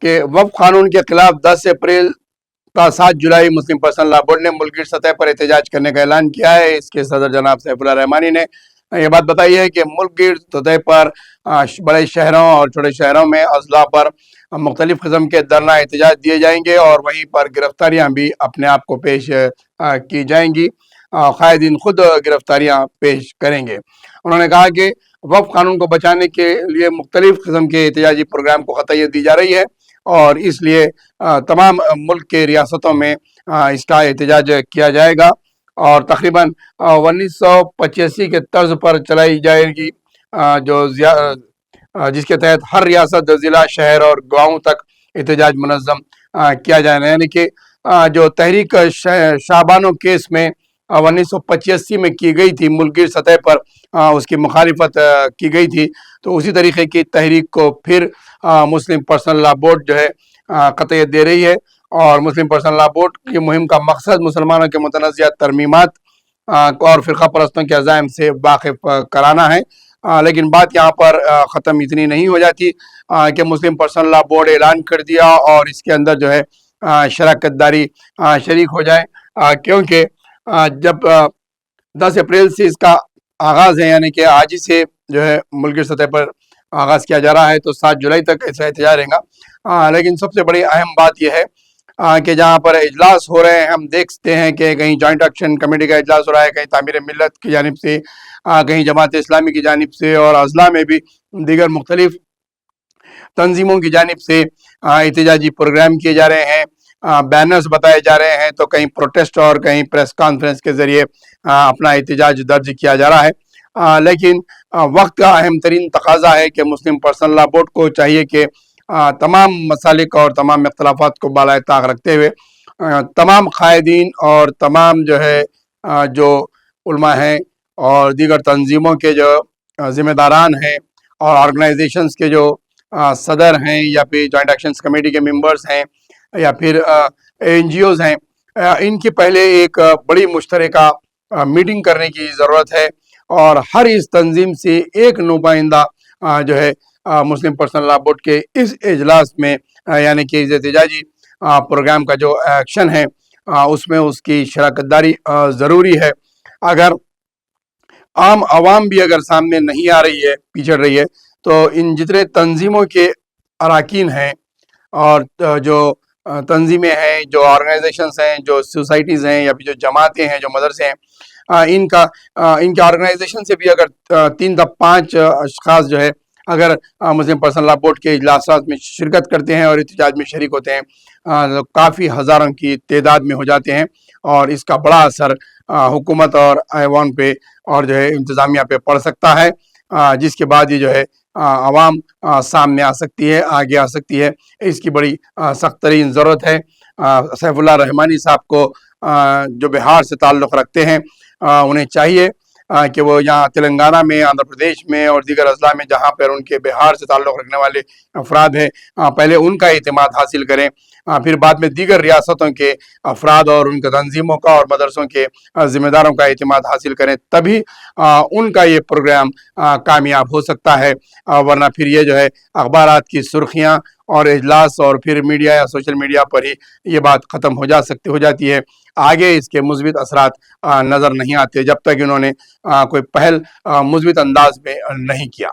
کہ وقف قانون کے خلاف 10 اپریل کا 7 جولائی مسلم پرسنل لا بورڈ نے ملک گیر سطح پر احتجاج کرنے کا اعلان کیا ہے۔ اس کے صدر جناب سیف اللہ رحمانی نے یہ بات بتائی ہے کہ ملک گیر سطح پر بڑے شہروں اور چھوٹے شہروں میں اضلاع پر مختلف قسم کے دھرنا احتجاج دیے جائیں گے اور وہیں پر گرفتاریاں بھی اپنے آپ کو پیش کی جائیں گی۔ قائدین خود گرفتاریاں پیش کریں گے۔ انہوں نے کہا کہ وقف قانون کو بچانے کے لیے مختلف قسم کے احتجاجی پروگرام کو قطعیت دی جا رہی ہے اور اس لیے تمام ملک کے ریاستوں میں اس کا احتجاج کیا جائے گا اور تقریباً 1985 کے طرز پر چلائی جائے گی، جس کے تحت ہر ریاست، ضلع، شہر اور گاؤں تک احتجاج منظم کیا جائے گا۔ یعنی کہ جو تحریک شعبانو کیس میں 1985 میں کی گئی تھی، ملک گیر سطح پر اس کی مخالفت کی گئی تھی، تو اسی طریقے کی تحریک کو پھر مسلم پرسنل لا بورڈ جو ہے قطعیت دے رہی ہے اور مسلم پرسنل لا بورڈ کی مہم کا مقصد مسلمانوں کے متنازع ترمیمات اور فرقہ پرستوں کے عزائم سے واقف کرانا ہے۔ لیکن بات یہاں پر ختم اتنی نہیں ہو جاتی کہ مسلم پرسنل لا بورڈ اعلان کر دیا اور اس کے اندر جو ہے شراکت داری شریک ہو جائے، کیونکہ جب 10 اپریل سے اس کا آغاز ہے، یعنی کہ آج ہی سے جو ہے ملک کی سطح پر آغاز کیا جا رہا ہے، تو 7 جولائی تک ایسا احتجاج رہے گا۔ لیکن سب سے بڑی اہم بات یہ ہے کہ جہاں پر اجلاس ہو رہے ہیں، ہم دیکھتے ہیں کہ کہیں جوائنٹ ایکشن کمیٹی کا اجلاس ہو رہا ہے، کہیں تعمیر ملت کی جانب سے، کہیں جماعت اسلامی کی جانب سے، اور اضلاع میں بھی دیگر مختلف تنظیموں کی جانب سے احتجاجی پروگرام کیے جا رہے ہیں، بینرز بتائے جا رہے ہیں، تو کہیں پروٹیسٹ اور کہیں پریس کانفرنس کے ذریعے اپنا احتجاج درج کیا جا رہا ہے۔ لیکن وقت کا اہم ترین تقاضا ہے کہ مسلم پرسنل لا بورڈ کو چاہیے کہ تمام مسالک اور تمام اختلافات کو بالائے طاق رکھتے ہوئے تمام قائدین اور تمام جو ہے جو علماء ہیں اور دیگر تنظیموں کے جو ذمہ داران ہیں اور آرگنائزیشنز کے جو صدر ہیں یا پھر جوائنٹ ایکشن کمیٹی کے ممبرز ہیں یا پھر این جی اوز ہیں، ان کی پہلے ایک بڑی مشترکہ میٹنگ کرنے کی ضرورت ہے اور ہر اس تنظیم سے ایک نمائندہ جو ہے مسلم پرسنل لا بورڈ کے اس اجلاس میں، یعنی کہ اس احتجاجی پروگرام کا جو ایکشن ہے اس میں اس کی شراکت داری ضروری ہے۔ اگر عام عوام بھی اگر سامنے نہیں آ رہی ہے، پیچھڑ رہی ہے، تو ان جتنے تنظیموں کے اراکین ہیں اور جو تنظیمیں ہیں، جو آرگنائزیشنز ہیں، جو سوسائٹیز ہیں یا پھر جو جماعتیں ہیں، جو مدرسے ہیں، ان کے آرگنائزیشن سے بھی اگر 3 تا 5 اشخاص جو ہے اگر مسلم پرسنل لا بورڈ کے اجلاسات میں شرکت کرتے ہیں اور احتجاج میں شریک ہوتے ہیں، تو کافی ہزاروں کی تعداد میں ہو جاتے ہیں اور اس کا بڑا اثر حکومت اور ایوان پہ اور جو ہے انتظامیہ پہ پڑ سکتا ہے، جس کے بعد یہ جو ہے عوام سامنے آ سکتی ہے، آگے آ سکتی ہے۔ اس کی بڑی سخت ترین ضرورت ہے۔ سیف اللہ رحمانی صاحب کو جو بہار سے تعلق رکھتے ہیں، انہیں چاہیے کہ وہ یہاں تلنگانہ میں، آندھرا پردیش میں اور دیگر اضلاع میں جہاں پر ان کے بہار سے تعلق رکھنے والے افراد ہیں، پہلے ان کا اعتماد حاصل کریں، پھر بعد میں دیگر ریاستوں کے افراد اور ان کے تنظیموں کا اور مدرسوں کے ذمہ داروں کا اعتماد حاصل کریں، تبھی ان کا یہ پروگرام کامیاب ہو سکتا ہے، ورنہ پھر یہ جو ہے اخبارات کی سرخیاں اور اجلاس اور پھر میڈیا یا سوشل میڈیا پر ہی یہ بات ختم ہو جاتی ہے۔ آگے اس کے مثبت اثرات نظر نہیں آتے جب تک انہوں نے کوئی پہل مثبت انداز میں نہیں کیا۔